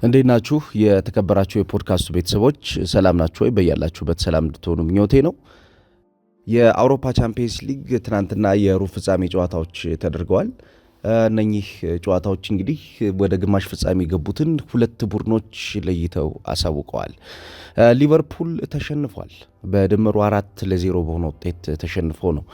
እንዴት ናችሁ? የተከበራችሁ የፖድካስቱ ቤተሰቦች ሰላም ናችሁ ወይ? በያላችሁበት ሰላም እንድትሆኑ ምኞቴ ነው። የአውሮፓ ቻምፒየንስ ሊግ ትናንትና የሩብ ፍጻሜ ጨዋታዎች ተደርገዋል። እነኚህ ጨዋታዎች እንግዲህ ወደ ግማሽ ፍጻሜ የገቡትን ሁለት ቡድኖች ለይተው አሳውቀዋል። ሊቨርፑል ተሸንፏል። በድምሩ 4-0 በሆነ ውጤት ተሸንፎ ነው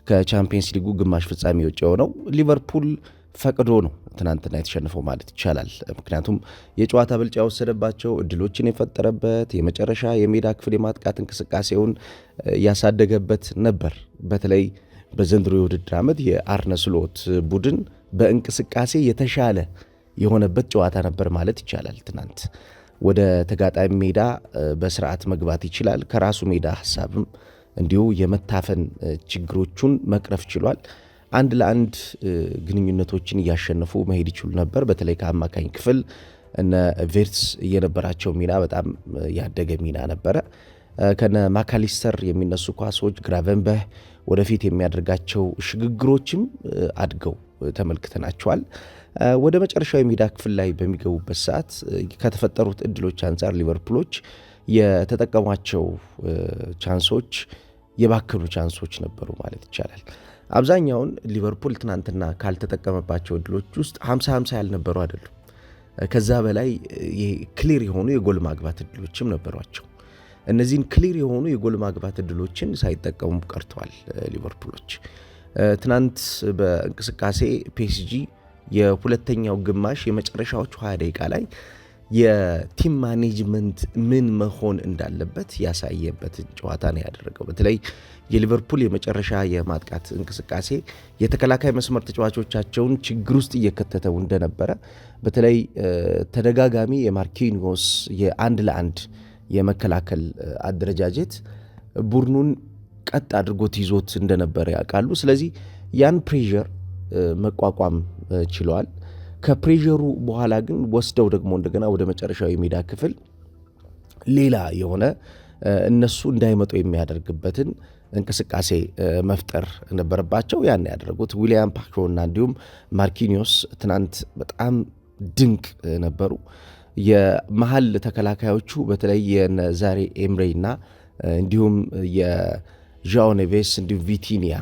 ከቻምፒየንስ ሊጉ ግማሽ ፍጻሜ ውጭ የሆነው። ሊቨርፑል ፈቅዶ ነው ትናንትና የተሸነፈው ማለት ይቻላል። ምክንያቱም የጨዋታ ብልጫ የወሰደባቸው እድሎችን የፈጠረበት የመጨረሻ የሜዳ ክፍል የማጥቃት እንቅስቃሴውን ያሳደገበት ነበር። በተለይ በዘንድሮ የውድድር ዓመት የአርነ ስሎት ቡድን በእንቅስቃሴ የተሻለ የሆነበት ጨዋታ ነበር ማለት ይቻላል። ትናንት ወደ ተጋጣሚ ሜዳ በስርዓት መግባት ይችላል። ከራሱ ሜዳ ሀሳብም እንዲሁ የመታፈን ችግሮቹን መቅረፍ ችሏል። አንድ ለአንድ ግንኙነቶችን እያሸነፉ መሄድ ይችሉ ነበር። በተለይ ከአማካኝ ክፍል እነ ቬርትስ የነበራቸው ሚና በጣም ያደገ ሚና ነበረ። ከነ ማካሊስተር የሚነሱ ኳሶች፣ ግራቨንበህ ወደፊት የሚያደርጋቸው ሽግግሮችም አድገው ተመልክተናቸዋል። ወደ መጨረሻው የሜዳ ክፍል ላይ በሚገቡበት ሰዓት ከተፈጠሩት እድሎች አንጻር ሊቨርፑሎች የተጠቀሟቸው ቻንሶች የባከኑ ቻንሶች ነበሩ ማለት ይቻላል። አብዛኛውን ሊቨርፑል ትናንትና ካልተጠቀመባቸው እድሎች ውስጥ 50-50 ያልነበሩ አይደሉም። ከዛ በላይ ክሊር የሆኑ የጎል ማግባት እድሎችም ነበሯቸው። እነዚህን ክሊር የሆኑ የጎል ማግባት እድሎችን ሳይጠቀሙ ቀርተዋል ሊቨርፑሎች። ትናንት በእንቅስቃሴ ፒኤስጂ የሁለተኛው ግማሽ የመጨረሻዎቹ 20 ደቂቃ ላይ የቲም ማኔጅመንት ምን መሆን እንዳለበት ያሳየበትን ጨዋታ ነው ያደረገው። በተለይ የሊቨርፑል የመጨረሻ የማጥቃት እንቅስቃሴ የተከላካይ መስመር ተጫዋቾቻቸውን ችግር ውስጥ እየከተተው እንደነበረ፣ በተለይ ተደጋጋሚ የማርኪኒዮስ የአንድ ለአንድ የመከላከል አደረጃጀት ቡድኑን ቀጥ አድርጎት ይዞት እንደነበረ ያውቃሉ። ስለዚህ ያን ፕሬዠር መቋቋም ችለዋል። ከፕሬዠሩ በኋላ ግን ወስደው ደግሞ እንደገና ወደ መጨረሻው የሜዳ ክፍል ሌላ የሆነ እነሱ እንዳይመጡ የሚያደርግበትን እንቅስቃሴ መፍጠር ነበረባቸው። ያን ያደረጉት ዊሊያም ፓክሮና እንዲሁም ማርኪኒዮስ ትናንት በጣም ድንቅ ነበሩ። የመሀል ተከላካዮቹ በተለይ የዛሬ ኤምሬና እንዲሁም የዣኦ ኔቬስ እንዲሁም ቪቲኒያ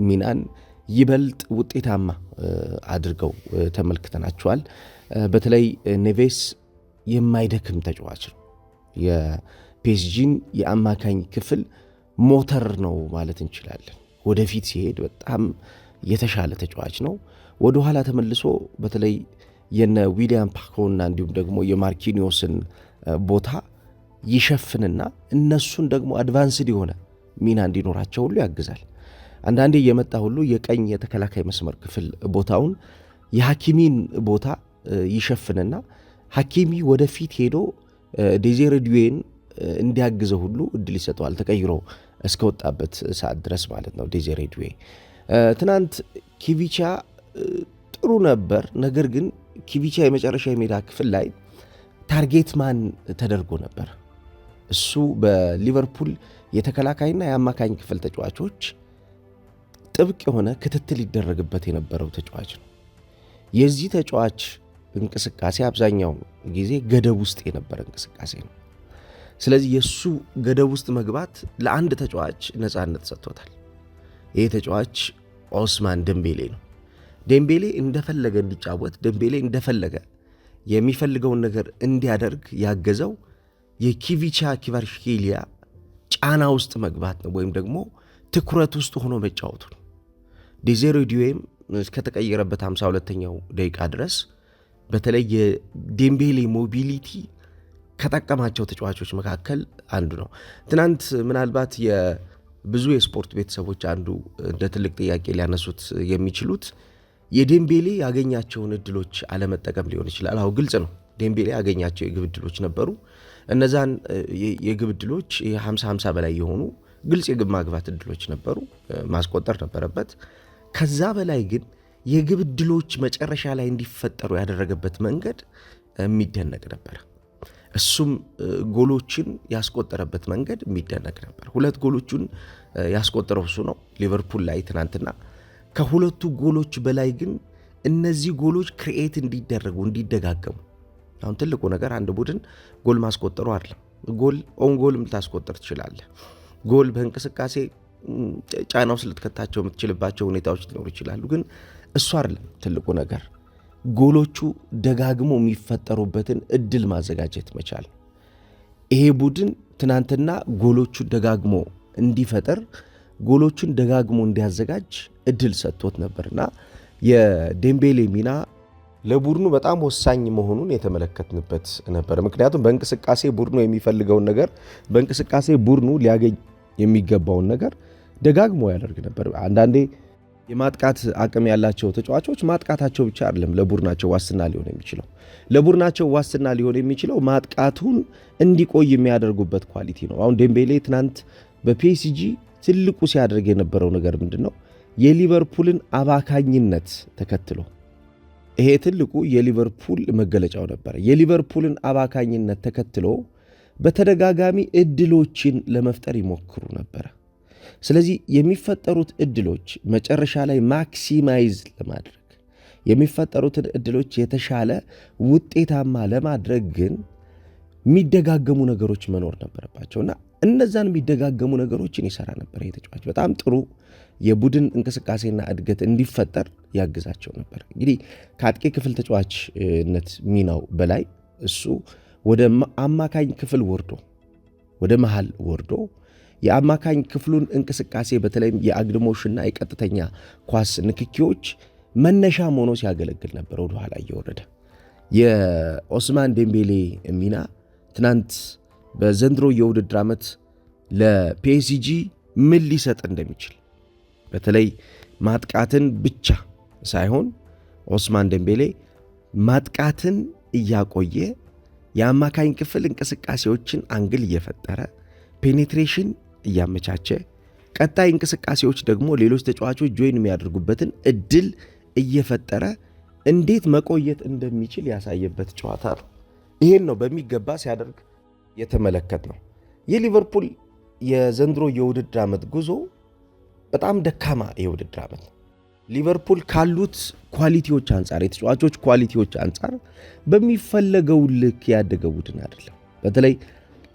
ሚናን ይበልጥ ውጤታማ አድርገው ተመልክተናቸዋል። በተለይ ኔቬስ የማይደክም ተጫዋች ነው። የፒኤስጂን የአማካኝ ክፍል ሞተር ነው ማለት እንችላለን። ወደፊት ሲሄድ በጣም የተሻለ ተጫዋች ነው። ወደኋላ ተመልሶ በተለይ የነ ዊሊያም ፓኮና እንዲሁም ደግሞ የማርኪኒዮስን ቦታ ይሸፍንና እነሱን ደግሞ አድቫንስድ የሆነ ሚና እንዲኖራቸው ሁሉ ያግዛል። አንዳንዴ የመጣ ሁሉ የቀኝ የተከላካይ መስመር ክፍል ቦታውን የሐኪሚን ቦታ ይሸፍንና ሐኪሚ ወደፊት ሄዶ ዴዜሬ ዱዌን እንዲያግዘው ሁሉ እድል ይሰጠዋል፣ ተቀይሮ እስከወጣበት ሰዓት ድረስ ማለት ነው። ዴዜሬ ዱዌ ትናንት ኪቪቻ ጥሩ ነበር። ነገር ግን ኪቪቻ የመጨረሻ የሜዳ ክፍል ላይ ታርጌት ማን ተደርጎ ነበር። እሱ በሊቨርፑል የተከላካይና የአማካኝ ክፍል ተጫዋቾች ጥብቅ የሆነ ክትትል ይደረግበት የነበረው ተጫዋች ነው። የዚህ ተጫዋች እንቅስቃሴ አብዛኛው ጊዜ ገደብ ውስጥ የነበረ እንቅስቃሴ ነው። ስለዚህ የእሱ ገደብ ውስጥ መግባት ለአንድ ተጫዋች ነፃነት ሰጥቶታል። ይህ ተጫዋች ኦስማን ደምቤሌ ነው። ደምቤሌ እንደፈለገ እንዲጫወት፣ ደምቤሌ እንደፈለገ የሚፈልገውን ነገር እንዲያደርግ ያገዘው የኪቪቻ ኪቫራትስኬሊያ ጫና ውስጥ መግባት ነው፣ ወይም ደግሞ ትኩረት ውስጥ ሆኖ መጫወቱ ነው። ዴዜሬ ዱዌም እስከተቀየረበት 52ኛው ደቂቃ ድረስ በተለይ የዴምቤሌ ሞቢሊቲ ከጠቀማቸው ተጫዋቾች መካከል አንዱ ነው። ትናንት ምናልባት የብዙ የስፖርት ቤተሰቦች አንዱ እንደ ትልቅ ጥያቄ ሊያነሱት የሚችሉት የዴምቤሌ ያገኛቸውን እድሎች አለመጠቀም ሊሆን ይችላል። አዎ ግልጽ ነው። ዴምቤሌ ያገኛቸው የግብ እድሎች ነበሩ። እነዛን የግብ እድሎች 50-50 በላይ የሆኑ ግልጽ የግብ ማግባት እድሎች ነበሩ፣ ማስቆጠር ነበረበት። ከዛ በላይ ግን የግብ እድሎች መጨረሻ ላይ እንዲፈጠሩ ያደረገበት መንገድ የሚደነቅ ነበር። እሱም ጎሎችን ያስቆጠረበት መንገድ የሚደነቅ ነበር። 2 ጎሎቹን ያስቆጠረው እሱ ነው ሊቨርፑል ላይ ትናንትና። ከሁለቱ ጎሎች በላይ ግን እነዚህ ጎሎች ክሪኤት እንዲደረጉ እንዲደጋገሙ አሁን ትልቁ ነገር አንድ ቡድን ጎል ማስቆጠሩ አይደለም። ጎል ኦን ጎልም ልታስቆጥር ትችላለህ። ጎል በእንቅስቃሴ ጫና ውስጥ ልትከታቸው የምትችልባቸው ሁኔታዎች ሊኖሩ ይችላሉ። ግን እሱ አይደለም ትልቁ ነገር፣ ጎሎቹ ደጋግሞ የሚፈጠሩበትን እድል ማዘጋጀት መቻል። ይሄ ቡድን ትናንትና ጎሎቹን ደጋግሞ እንዲፈጠር፣ ጎሎቹን ደጋግሞ እንዲያዘጋጅ እድል ሰጥቶት ነበርና የዴምቤሌ ሚና ለቡድኑ በጣም ወሳኝ መሆኑን የተመለከትንበት ነበር። ምክንያቱም በእንቅስቃሴ ቡድኑ የሚፈልገውን ነገር፣ በእንቅስቃሴ ቡድኑ ሊያገኝ የሚገባውን ነገር ደጋግሞ ያደርግ ነበር። አንዳንዴ የማጥቃት አቅም ያላቸው ተጫዋቾች ማጥቃታቸው ብቻ አይደለም ለቡድናቸው ዋስትና ሊሆን የሚችለው። ለቡድናቸው ዋስትና ሊሆን የሚችለው ማጥቃቱን እንዲቆይ የሚያደርጉበት ኳሊቲ ነው። አሁን ዴምቤሌ ትናንት በፒኤስጂ ትልቁ ሲያደርግ የነበረው ነገር ምንድነው? የሊቨርፑልን አባካኝነት ተከትሎ፣ ይሄ ትልቁ የሊቨርፑል መገለጫው ነበር። የሊቨርፑልን አባካኝነት ተከትሎ በተደጋጋሚ እድሎችን ለመፍጠር ይሞክሩ ነበር። ስለዚህ የሚፈጠሩት እድሎች መጨረሻ ላይ ማክሲማይዝ ለማድረግ የሚፈጠሩትን እድሎች የተሻለ ውጤታማ ለማድረግ ግን የሚደጋገሙ ነገሮች መኖር ነበረባቸውና እነዛን የሚደጋገሙ ነገሮችን ይሰራ ነበር። የተጫዋች በጣም ጥሩ የቡድን እንቅስቃሴና እድገት እንዲፈጠር ያግዛቸው ነበር። እንግዲህ ከአጥቂ ክፍል ተጫዋችነት ሚናው በላይ እሱ ወደ አማካኝ ክፍል ወርዶ ወደ መሃል ወርዶ የአማካኝ ክፍሉን እንቅስቃሴ በተለይም የአግድሞሽና የቀጥተኛ ኳስ ንክኪዎች መነሻ ሆኖ ሲያገለግል ነበር። ወደ ኋላ እየወረደ የኦስማን ዴምቤሌ ሚና ትናንት በዘንድሮ የውድድር ዓመት ለፒኤስጂ ምን ሊሰጥ እንደሚችል በተለይ ማጥቃትን ብቻ ሳይሆን ኦስማን ዴምቤሌ ማጥቃትን እያቆየ የአማካኝ ክፍል እንቅስቃሴዎችን አንግል እየፈጠረ ፔኔትሬሽን እያመቻቸ ቀጣይ እንቅስቃሴዎች ደግሞ ሌሎች ተጫዋቾች ጆይን የሚያደርጉበትን እድል እየፈጠረ እንዴት መቆየት እንደሚችል ያሳየበት ጨዋታ ነው። ይሄን ነው በሚገባ ሲያደርግ የተመለከት ነው። የሊቨርፑል የዘንድሮ የውድድር ዓመት ጉዞ በጣም ደካማ የውድድር ዓመት ነው። ሊቨርፑል ካሉት ኳሊቲዎች አንጻር፣ የተጫዋቾች ኳሊቲዎች አንጻር በሚፈለገው ልክ ያደገ ቡድን አይደለም። በተለይ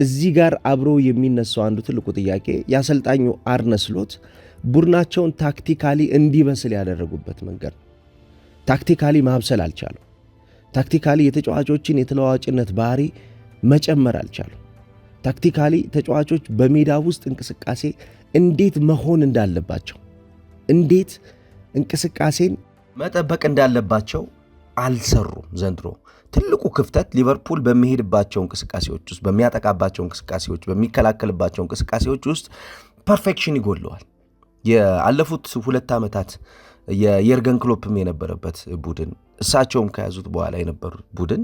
እዚህ ጋር አብሮ የሚነሳው አንዱ ትልቁ ጥያቄ የአሰልጣኙ አርነ ስሎት ቡድናቸውን ታክቲካሊ እንዲበስል ያደረጉበት መንገድ ነው። ታክቲካሊ ማብሰል አልቻሉ። ታክቲካሊ የተጫዋቾችን የተለዋዋጭነት ባህሪ መጨመር አልቻሉ። ታክቲካሊ ተጫዋቾች በሜዳ ውስጥ እንቅስቃሴ እንዴት መሆን እንዳለባቸው፣ እንዴት እንቅስቃሴን መጠበቅ እንዳለባቸው አልሰሩም። ዘንድሮ ትልቁ ክፍተት ሊቨርፑል በሚሄድባቸው እንቅስቃሴዎች ውስጥ፣ በሚያጠቃባቸው እንቅስቃሴዎች፣ በሚከላከልባቸው እንቅስቃሴዎች ውስጥ ፐርፌክሽን ይጎለዋል። የአለፉት 2 ዓመታት የየርገን ክሎፕም የነበረበት ቡድን እሳቸውም ከያዙት በኋላ የነበሩት ቡድን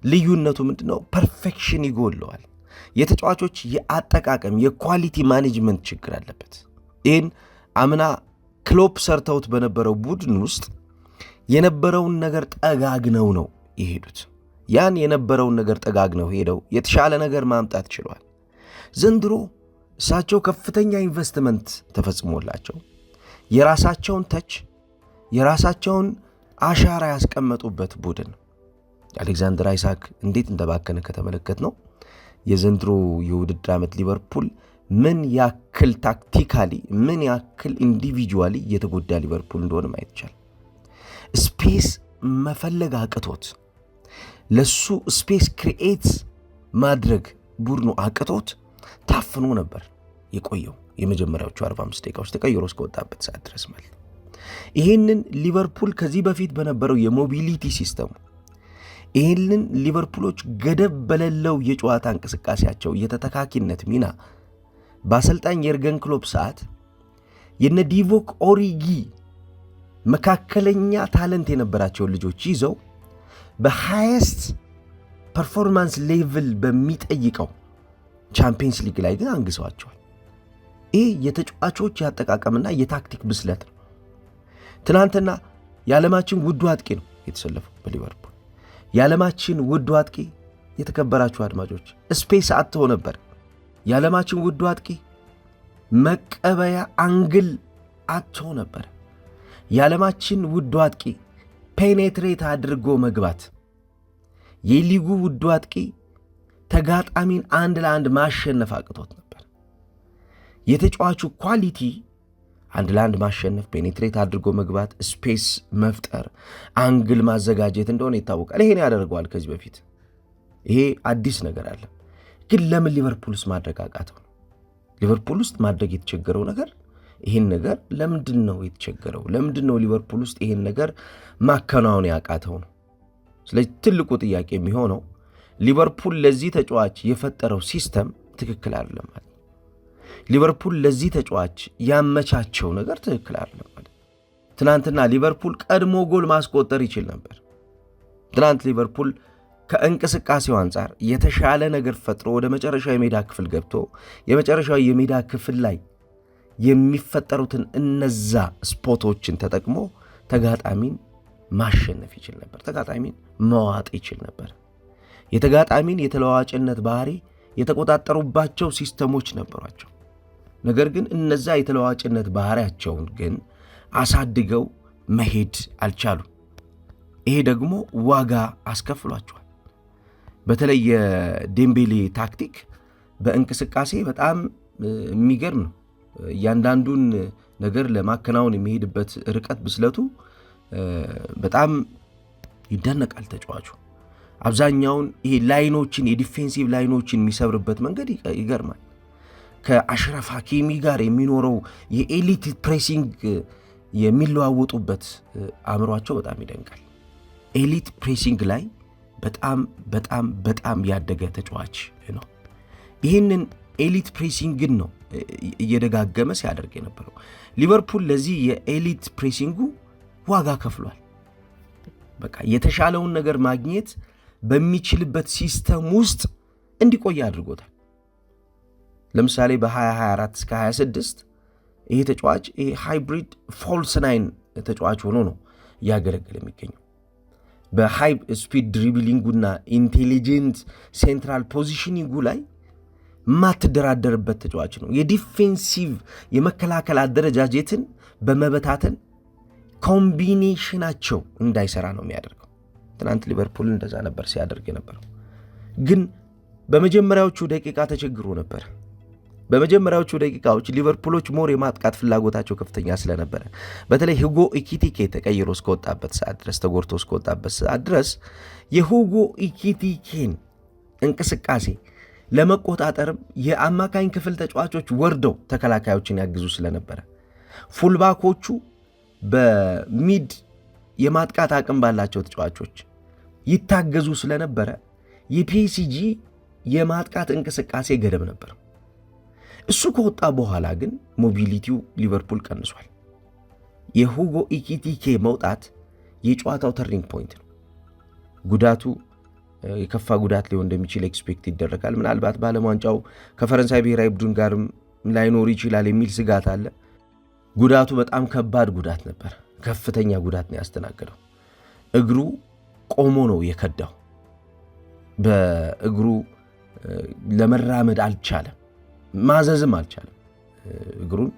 ልዩነቱ ምንድነው? ፐርፌክሽን ይጎለዋል። የተጫዋቾች የአጠቃቀም የኳሊቲ ማኔጅመንት ችግር አለበት። ይህን አምና ክሎፕ ሰርተውት በነበረው ቡድን ውስጥ የነበረውን ነገር ጠጋግነው ነው የሄዱት። ያን የነበረውን ነገር ጠጋግነው ሄደው የተሻለ ነገር ማምጣት ችለዋል። ዘንድሮ እሳቸው ከፍተኛ ኢንቨስትመንት ተፈጽሞላቸው የራሳቸውን ተች የራሳቸውን አሻራ ያስቀመጡበት ቡድን አሌክዛንደር አይሳክ እንዴት እንደባከነ ከተመለከት ነው የዘንድሮ የውድድር ዓመት ሊቨርፑል ምን ያክል ታክቲካሊ ምን ያክል ኢንዲቪጁዋሊ የተጎዳ ሊቨርፑል እንደሆነ ማየት ይቻላል። ስፔስ መፈለግ አቅቶት ለሱ ስፔስ ክሪኤት ማድረግ ቡድኑ አቅቶት ታፍኖ ነበር የቆየው የመጀመሪያዎቹ 45 ደቂቃዎች ተቀይሮ እስከወጣበት ሰዓት ድረስ ማለት። ይህንን ሊቨርፑል ከዚህ በፊት በነበረው የሞቢሊቲ ሲስተሙ ይህንን ሊቨርፑሎች ገደብ በሌለው የጨዋታ እንቅስቃሴያቸው የተተካኪነት ሚና በአሰልጣኝ የርገን ክሎፕ ሰዓት የነ ዲቮክ ኦሪጊ መካከለኛ ታለንት የነበራቸውን ልጆች ይዘው በሃይስት ፐርፎርማንስ ሌቭል በሚጠይቀው ቻምፒየንስ ሊግ ላይ ግን አንግሰዋቸዋል። ይህ የተጫዋቾች ያጠቃቀምና የታክቲክ ብስለት ነው። ትናንትና የዓለማችን ውዱ አጥቂ ነው የተሰለፈው በሊቨርፑል። የዓለማችን ውዱ አጥቂ የተከበራችሁ አድማጮች ስፔስ አጥቶ ነበር። የዓለማችን ውዱ አጥቂ መቀበያ አንግል አጥቶ ነበር። የዓለማችን ውዱ አጥቂ ፔኔትሬት አድርጎ መግባት የሊጉ ውዱ አጥቂ ተጋጣሚን 1-1 ማሸነፍ አቅቶት ነበር። የተጫዋቹ ኳሊቲ 1-1 ማሸነፍ፣ ፔኔትሬት አድርጎ መግባት፣ ስፔስ መፍጠር፣ አንግል ማዘጋጀት እንደሆነ ይታወቃል። ይሄን ያደርገዋል ከዚህ በፊት። ይሄ አዲስ ነገር አለ። ግን ለምን ሊቨርፑልስ ማድረግ አቃተው? ሊቨርፑል ውስጥ ማድረግ የተቸገረው ነገር ይህን ነገር ለምንድን ነው የተቸገረው? ለምንድን ነው ሊቨርፑል ውስጥ ይህን ነገር ማከናወን ያቃተው ነው። ስለዚህ ትልቁ ጥያቄ የሚሆነው ሊቨርፑል ለዚህ ተጫዋች የፈጠረው ሲስተም ትክክል አይደለም ማለት ነው። ሊቨርፑል ለዚህ ተጫዋች ያመቻቸው ነገር ትክክል አይደለም ማለት ነው። ትናንትና ሊቨርፑል ቀድሞ ጎል ማስቆጠር ይችል ነበር። ትናንት ሊቨርፑል ከእንቅስቃሴው አንጻር የተሻለ ነገር ፈጥሮ ወደ መጨረሻው የሜዳ ክፍል ገብቶ የመጨረሻው የሜዳ ክፍል ላይ የሚፈጠሩትን እነዛ ስፖቶችን ተጠቅሞ ተጋጣሚን ማሸነፍ ይችል ነበር። ተጋጣሚን መዋጥ ይችል ነበር። የተጋጣሚን የተለዋዋጭነት ባህሪ የተቆጣጠሩባቸው ሲስተሞች ነበሯቸው። ነገር ግን እነዛ የተለዋዋጭነት ባህሪያቸውን ግን አሳድገው መሄድ አልቻሉም። ይሄ ደግሞ ዋጋ አስከፍሏቸዋል። በተለይ የዴምቤሌ ታክቲክ በእንቅስቃሴ በጣም የሚገርም ነው። እያንዳንዱን ነገር ለማከናወን የሚሄድበት ርቀት ብስለቱ በጣም ይደነቃል። ተጫዋቹ አብዛኛውን ይሄ ላይኖችን የዲፌንሲቭ ላይኖችን የሚሰብርበት መንገድ ይገርማል። ከአሽረፍ ሐኪሚ ጋር የሚኖረው የኤሊት ፕሬሲንግ የሚለዋወጡበት አእምሯቸው በጣም ይደንቃል። ኤሊት ፕሬሲንግ ላይ በጣም በጣም በጣም ያደገ ተጫዋች ነው። ይህንን ኤሊት ፕሬሲንግን ነው እየደጋገመ ሲያደርግ የነበረው። ሊቨርፑል ለዚህ የኤሊት ፕሬሲንጉ ዋጋ ከፍሏል። በቃ የተሻለውን ነገር ማግኘት በሚችልበት ሲስተም ውስጥ እንዲቆይ አድርጎታል። ለምሳሌ በ2024 እስከ 26 ይሄ ተጫዋች ይሄ ሃይብሪድ ፎልስ ናይን ተጫዋች ሆኖ ነው እያገለገለ የሚገኘው። በሃይ ስፒድ ድሪብሊንጉና ኢንቴሊጀንት ሴንትራል ፖዚሽኒንጉ ላይ ማትደራደርበት ተጫዋች ነው። የዲፌንሲቭ የመከላከል አደረጃጀትን በመበታተን ኮምቢኔሽናቸው እንዳይሰራ ነው የሚያደርገው። ትናንት ሊቨርፑል እንደዛ ነበር ሲያደርግ የነበረው። ግን በመጀመሪያዎቹ ደቂቃ ተቸግሮ ነበር። በመጀመሪያዎቹ ደቂቃዎች ሊቨርፑሎች ሞር የማጥቃት ፍላጎታቸው ከፍተኛ ስለነበረ በተለይ ሁጎ ኢኪቲኬ ተቀይሮ እስከወጣበት ሰዓት ድረስ ተጎድቶ እስከወጣበት ሰዓት ድረስ የሁጎ ኢኪቲኬን እንቅስቃሴ ለመቆጣጠርም የአማካኝ ክፍል ተጫዋቾች ወርደው ተከላካዮችን ያግዙ ስለነበረ ፉልባኮቹ በሚድ የማጥቃት አቅም ባላቸው ተጫዋቾች ይታገዙ ስለነበረ የፒኤስጂ የማጥቃት እንቅስቃሴ ገደብ ነበር። እሱ ከወጣ በኋላ ግን ሞቢሊቲው ሊቨርፑል ቀንሷል። የሁጎ ኢኪቲኬ መውጣት የጨዋታው ተርኒንግ ፖይንት ነው። ጉዳቱ የከፋ ጉዳት ሊሆን እንደሚችል ኤክስፔክት ይደረጋል። ምናልባት በዓለም ዋንጫው ከፈረንሳይ ብሔራዊ ቡድን ጋር ላይኖር ይችላል የሚል ስጋት አለ። ጉዳቱ በጣም ከባድ ጉዳት ነበር። ከፍተኛ ጉዳት ነው ያስተናገደው። እግሩ ቆሞ ነው የከዳው። በእግሩ ለመራመድ አልቻለም፣ ማዘዝም አልቻለም። እግሩን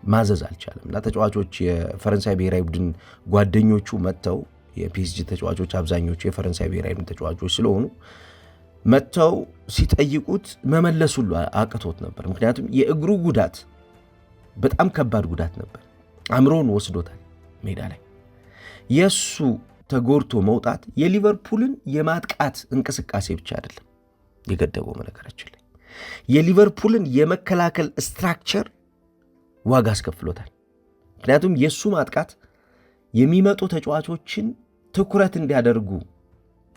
ማዘዝ አልቻለም እና ተጫዋቾች የፈረንሳይ ብሔራዊ ቡድን ጓደኞቹ መጥተው የፒኤስጂ ተጫዋቾች አብዛኞቹ የፈረንሳይ ብሔራዊ ቡድን ተጫዋቾች ስለሆኑ መጥተው ሲጠይቁት መመለስ ሁሉ አቅቶት ነበር። ምክንያቱም የእግሩ ጉዳት በጣም ከባድ ጉዳት ነበር። አእምሮን ወስዶታል። ሜዳ ላይ የሱ ተጎድቶ መውጣት የሊቨርፑልን የማጥቃት እንቅስቃሴ ብቻ አይደለም የገደበው። በነገራችን ላይ የሊቨርፑልን የመከላከል ስትራክቸር ዋጋ አስከፍሎታል። ምክንያቱም የሱ ማጥቃት የሚመጡ ተጫዋቾችን ትኩረት እንዲያደርጉ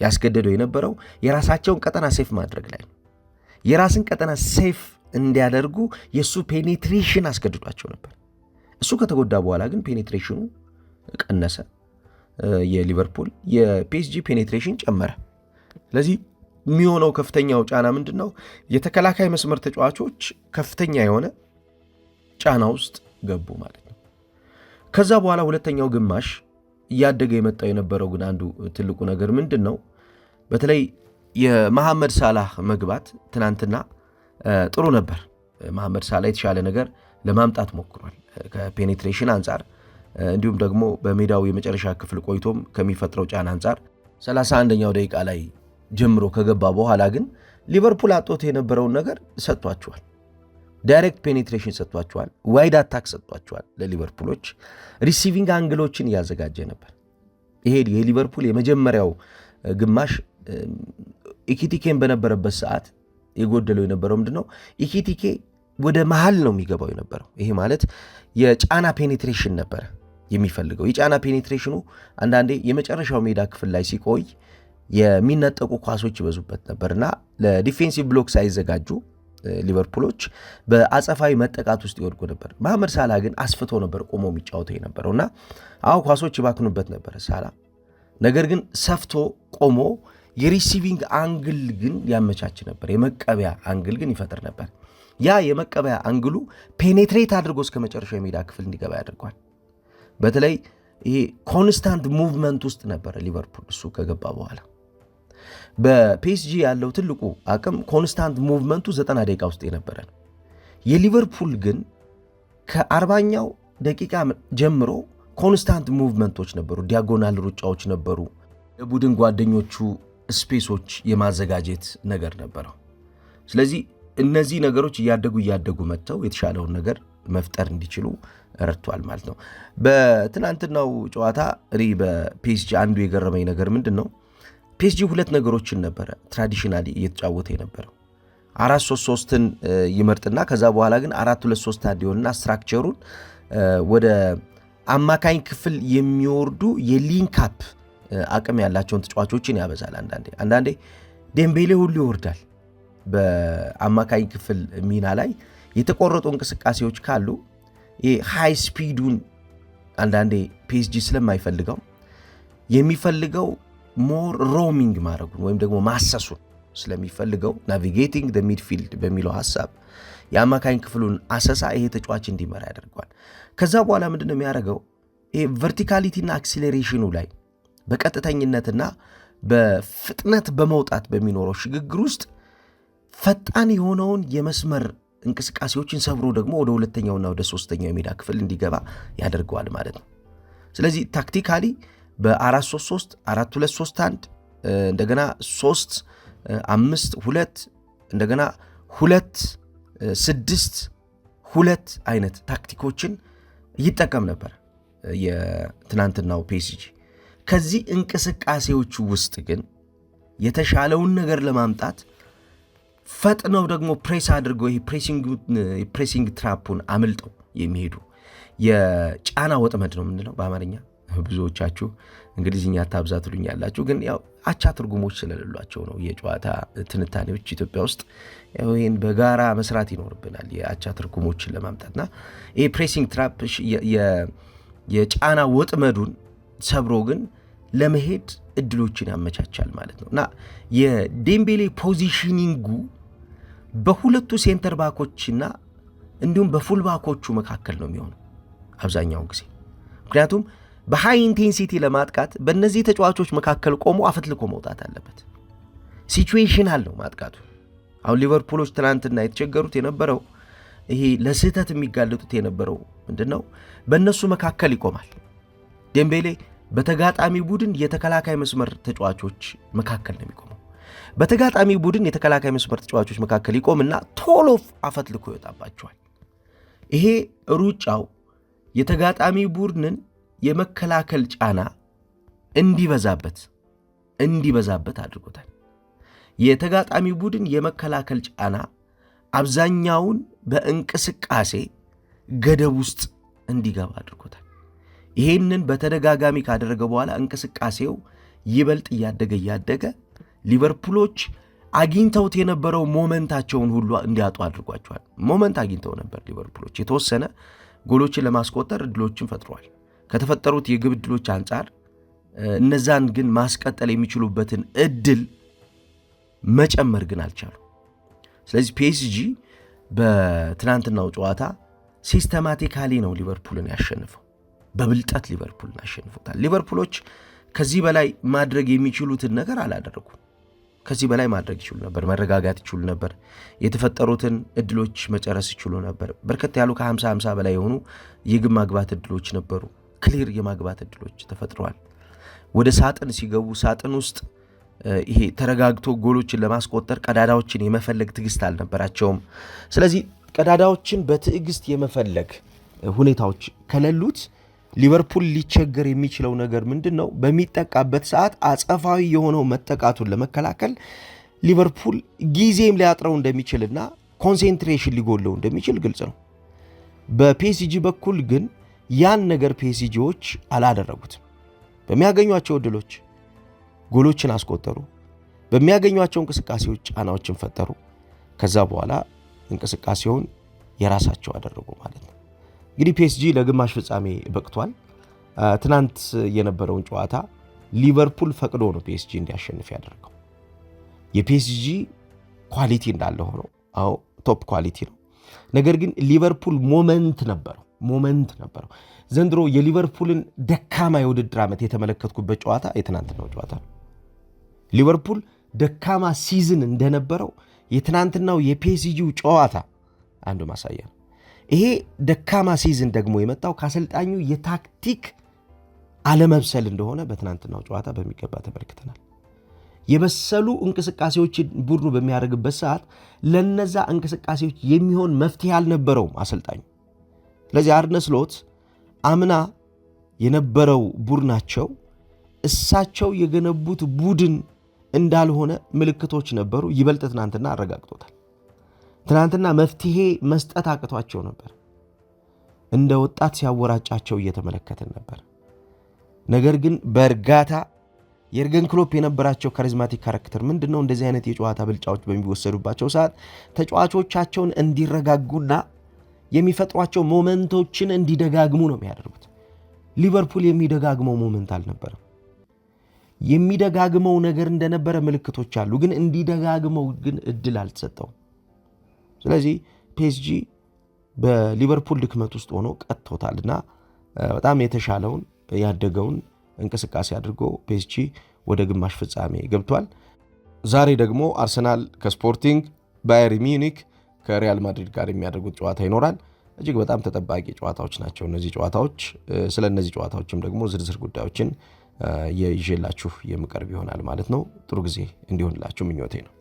ያስገደደው የነበረው የራሳቸውን ቀጠና ሴፍ ማድረግ ላይ ነው። የራስን ቀጠና ሴፍ እንዲያደርጉ የሱ ፔኔትሬሽን አስገድዷቸው ነበር። እሱ ከተጎዳ በኋላ ግን ፔኔትሬሽኑ ቀነሰ። የሊቨርፑል የፒኤስጂ ፔኔትሬሽን ጨመረ። ስለዚህ የሚሆነው ከፍተኛው ጫና ምንድን ነው? የተከላካይ መስመር ተጫዋቾች ከፍተኛ የሆነ ጫና ውስጥ ገቡ ማለት ነው። ከዛ በኋላ ሁለተኛው ግማሽ እያደገ የመጣው የነበረው ግን አንዱ ትልቁ ነገር ምንድን ነው? በተለይ የመሐመድ ሳላህ መግባት ትናንትና ጥሩ ነበር። መሐመድ ሳላህ የተሻለ ነገር ለማምጣት ሞክሯል ከፔኔትሬሽን አንጻር፣ እንዲሁም ደግሞ በሜዳው የመጨረሻ ክፍል ቆይቶም ከሚፈጥረው ጫና አንጻር 31ኛው ደቂቃ ላይ ጀምሮ ከገባ በኋላ ግን ሊቨርፑል አጦት የነበረውን ነገር ሰጥቷቸዋል። ዳይሬክት ፔኔትሬሽን ሰጥቷቸዋል። ዋይድ አታክ ሰጥቷቸዋል። ለሊቨርፑሎች ሪሲቪንግ አንግሎችን እያዘጋጀ ነበር። ይሄ የሊቨርፑል የመጀመሪያው ግማሽ ኢኪቲኬን በነበረበት ሰዓት የጎደለው የነበረው ምንድነው? ኢኪቲኬ ወደ መሃል ነው የሚገባው የነበረው። ይሄ ማለት የጫና ፔኔትሬሽን ነበረ የሚፈልገው። የጫና ፔኔትሬሽኑ አንዳንዴ የመጨረሻው ሜዳ ክፍል ላይ ሲቆይ የሚነጠቁ ኳሶች ይበዙበት ነበርና ለዲፌንሲቭ ብሎክ ሳይዘጋጁ ሊቨርፑሎች በአጸፋዊ መጠቃት ውስጥ ይወድቁ ነበር። መሐመድ ሳላ ግን አስፍቶ ነበር ቆሞ የሚጫወተው የነበረውና ኳሶች ይባክኑበት ነበር ሳላ። ነገር ግን ሰፍቶ ቆሞ የሪሲቪንግ አንግል ግን ያመቻች ነበር። የመቀበያ አንግል ግን ይፈጥር ነበር። ያ የመቀበያ አንግሉ ፔኔትሬት አድርጎ እስከ መጨረሻው የሜዳ ክፍል እንዲገባ ያደርገዋል። በተለይ ይሄ ኮንስታንት ሙቭመንት ውስጥ ነበር ሊቨርፑል እሱ ከገባ በኋላ። በፒኤስጂ ያለው ትልቁ አቅም ኮንስታንት ሙቭመንቱ 90 ደቂቃ ውስጥ የነበረ ነው። የሊቨርፑል ግን ከ40ኛው ደቂቃ ጀምሮ ኮንስታንት ሙቭመንቶች ነበሩ፣ ዲያጎናል ሩጫዎች ነበሩ፣ የቡድን ጓደኞቹ ስፔሶች የማዘጋጀት ነገር ነበረው። ስለዚህ እነዚህ ነገሮች እያደጉ መጥተው የተሻለውን ነገር መፍጠር እንዲችሉ ረድቷል ማለት ነው። በትናንትናው ጨዋታ በፒኤስጂ አንዱ የገረመኝ ነገር ምንድን ነው? ፒኤስጂ ሁለት ነገሮችን ነበረ ትራዲሽናሊ እየተጫወተ የነበረው 4-3-3ን ይመርጥና ከዛ በኋላ ግን 4-2-3-1 ይሆንና ስትራክቸሩን ወደ አማካኝ ክፍል የሚወርዱ የሊንካፕ አቅም ያላቸውን ተጫዋቾችን ያበዛል። አንዳንዴ ዴምቤሌ ሁሉ ይወርዳል። በአማካኝ ክፍል ሚና ላይ የተቆረጡ እንቅስቃሴዎች ካሉ ሃይ ስፒዱን አንዳንዴ ፒኤስጂ ስለማይፈልገው የሚፈልገው ሞር ሮሚንግ ማድረጉን ወይም ደግሞ ማሰሱን ስለሚፈልገው ናቪጌቲንግ ደ ሚድፊልድ በሚለው ሐሳብ የአማካኝ ክፍሉን አሰሳ ይሄ ተጫዋች እንዲመራ ያደርገዋል። ከዛ በኋላ ምንድነው የሚያደርገው? ይሄ ቨርቲካሊቲና አክሲሌሬሽኑ ላይ በቀጥተኝነትና በፍጥነት በመውጣት በሚኖረው ሽግግር ውስጥ ፈጣን የሆነውን የመስመር እንቅስቃሴዎችን ሰብሮ ደግሞ ወደ ሁለተኛውና ወደ ሶስተኛው የሜዳ ክፍል እንዲገባ ያደርገዋል ማለት ነው። ስለዚህ ታክቲካሊ በ4-3-3 4-2-3-1 እንደገና 3-5-2 እንደገና 2-6-2 አይነት ታክቲኮችን ይጠቀም ነበር የትናንትናው ፒኤስጂ። ከዚህ እንቅስቃሴዎቹ ውስጥ ግን የተሻለውን ነገር ለማምጣት ፈጥነው ደግሞ ፕሬስ አድርገው ይሄ ፕሬሲንግ ትራፑን አምልጠው የሚሄዱ የጫና ወጥመድ ነው የምንለው በአማርኛ። ብዙዎቻችሁ እንግሊዝኛ ታብዛ ትሉኛላችሁ፣ ግን ያው አቻ ትርጉሞች ስለሌሏቸው ነው የጨዋታ ትንታኔዎች ኢትዮጵያ ውስጥ ይሄን በጋራ መስራት ይኖርብናል የአቻ ትርጉሞችን ለማምጣትና ይሄ ፕሬሲንግ ትራፕ የጫና ወጥመዱን ሰብሮ ግን ለመሄድ እድሎችን ያመቻቻል ማለት ነው። እና የዴምቤሌ ፖዚሽኒንጉ በሁለቱ ሴንተር ባኮችና እንዲሁም በፉል ባኮቹ መካከል ነው የሚሆነው አብዛኛውን ጊዜ። ምክንያቱም በሃይ ኢንቴንሲቲ ለማጥቃት በእነዚህ ተጫዋቾች መካከል ቆሞ አፈትልኮ መውጣት አለበት። ሲቹዌሽናል ነው ማጥቃቱ። አሁን ሊቨርፑሎች ትናንትና የተቸገሩት የነበረው ይሄ ለስህተት የሚጋለጡት የነበረው ምንድነው? በእነሱ መካከል ይቆማል ዴምቤሌ በተጋጣሚ ቡድን የተከላካይ መስመር ተጫዋቾች መካከል ነው የሚቆመው። በተጋጣሚ ቡድን የተከላካይ መስመር ተጫዋቾች መካከል ይቆምና ቶሎ አፈትልኮ ይወጣባቸዋል። ይሄ ሩጫው የተጋጣሚ ቡድንን የመከላከል ጫና እንዲበዛበት አድርጎታል። የተጋጣሚ ቡድን የመከላከል ጫና አብዛኛውን በእንቅስቃሴ ገደብ ውስጥ እንዲገባ አድርጎታል። ይሄንን በተደጋጋሚ ካደረገ በኋላ እንቅስቃሴው ይበልጥ እያደገ ሊቨርፑሎች አግኝተውት የነበረው ሞመንታቸውን ሁሉ እንዲያጡ አድርጓቸዋል። ሞመንት አግኝተው ነበር ሊቨርፑሎች፣ የተወሰነ ጎሎችን ለማስቆጠር እድሎችን ፈጥረዋል። ከተፈጠሩት የግብ እድሎች አንጻር እነዛን ግን ማስቀጠል የሚችሉበትን እድል መጨመር ግን አልቻሉ። ስለዚህ ፒኤስጂ በትናንትናው ጨዋታ ሲስተማቲካሊ ነው ሊቨርፑልን ያሸንፈው። በብልጠት ሊቨርፑልን አሸንፎታል። ሊቨርፑሎች ከዚህ በላይ ማድረግ የሚችሉትን ነገር አላደረጉም። ከዚህ በላይ ማድረግ ይችሉ ነበር። መረጋጋት ይችሉ ነበር። የተፈጠሩትን እድሎች መጨረስ ይችሉ ነበር። በርከት ያሉ ከ50 በላይ የሆኑ የግብ ማግባት እድሎች ነበሩ። ክሊር የማግባት እድሎች ተፈጥረዋል። ወደ ሳጥን ሲገቡ ሳጥን ውስጥ ይሄ ተረጋግቶ ጎሎችን ለማስቆጠር ቀዳዳዎችን የመፈለግ ትዕግስት አልነበራቸውም። ስለዚህ ቀዳዳዎችን በትዕግስት የመፈለግ ሁኔታዎች ከሌሉት ሊቨርፑል ሊቸገር የሚችለው ነገር ምንድን ነው? በሚጠቃበት ሰዓት አጸፋዊ የሆነው መጠቃቱን ለመከላከል ሊቨርፑል ጊዜም ሊያጥረው እንደሚችልና ኮንሴንትሬሽን ሊጎለው እንደሚችል ግልጽ ነው። በፒኤስጂ በኩል ግን ያን ነገር ፒኤስጂዎች አላደረጉትም። በሚያገኟቸው ዕድሎች ጎሎችን አስቆጠሩ፣ በሚያገኟቸው እንቅስቃሴዎች ጫናዎችን ፈጠሩ። ከዛ በኋላ እንቅስቃሴውን የራሳቸው አደረጉ ማለት ነው። እንግዲህ ፒኤስጂ ለግማሽ ፍጻሜ በቅቷል። ትናንት የነበረውን ጨዋታ ሊቨርፑል ፈቅዶ ነው ፒኤስጂ እንዲያሸንፍ ያደረገው። የፒኤስጂ ኳሊቲ እንዳለ ሆኖ አዎ ቶፕ ኳሊቲ ነው። ነገር ግን ሊቨርፑል ሞመንት ነበረው። ዘንድሮ የሊቨርፑልን ደካማ የውድድር ዓመት የተመለከትኩበት ጨዋታ የትናንትናው ጨዋታ ነው። ሊቨርፑል ደካማ ሲዝን እንደነበረው የትናንትናው የፒኤስጂው ጨዋታ አንዱ ማሳያ ነው። ይሄ ደካማ ሲዝን ደግሞ የመጣው ከአሰልጣኙ የታክቲክ አለመብሰል እንደሆነ በትናንትናው ጨዋታ በሚገባ ተመልክተናል። የበሰሉ እንቅስቃሴዎችን ቡድኑ በሚያደርግበት ሰዓት ለነዛ እንቅስቃሴዎች የሚሆን መፍትሄ አልነበረውም አሰልጣኙ። ስለዚህ አርነ ስሎት አምና የነበረው ቡድናቸው እሳቸው የገነቡት ቡድን እንዳልሆነ ምልክቶች ነበሩ። ይበልጥ ትናንትና አረጋግጦታል። ትናንትና መፍትሄ መስጠት አቅቷቸው ነበር። እንደ ወጣት ሲያወራጫቸው እየተመለከትን ነበር። ነገር ግን በእርጋታ የርገን ክሎፕ የነበራቸው ካሪዝማቲክ ካራክተር ምንድነው? እንደዚህ አይነት የጨዋታ ብልጫዎች በሚወሰዱባቸው ሰዓት ተጫዋቾቻቸውን እንዲረጋጉና የሚፈጥሯቸው ሞመንቶችን እንዲደጋግሙ ነው የሚያደርጉት። ሊቨርፑል የሚደጋግመው ሞመንት አልነበረም። የሚደጋግመው ነገር እንደነበረ ምልክቶች አሉ፣ ግን እንዲደጋግመው ግን እድል አልተሰጠውም። ስለዚህ ፒኤስጂ በሊቨርፑል ድክመት ውስጥ ሆኖ ቀጥቶታልና በጣም የተሻለውን ያደገውን እንቅስቃሴ አድርጎ ፒኤስጂ ወደ ግማሽ ፍጻሜ ገብቷል። ዛሬ ደግሞ አርሰናል ከስፖርቲንግ፣ ባየር ሚዩኒክ ከሪያል ማድሪድ ጋር የሚያደርጉት ጨዋታ ይኖራል። እጅግ በጣም ተጠባቂ ጨዋታዎች ናቸው እነዚህ ጨዋታዎች። ስለ እነዚህ ጨዋታዎችም ደግሞ ዝርዝር ጉዳዮችን ይዤላችሁ የምቀርብ ይሆናል ማለት ነው። ጥሩ ጊዜ እንዲሆንላችሁ ምኞቴ ነው።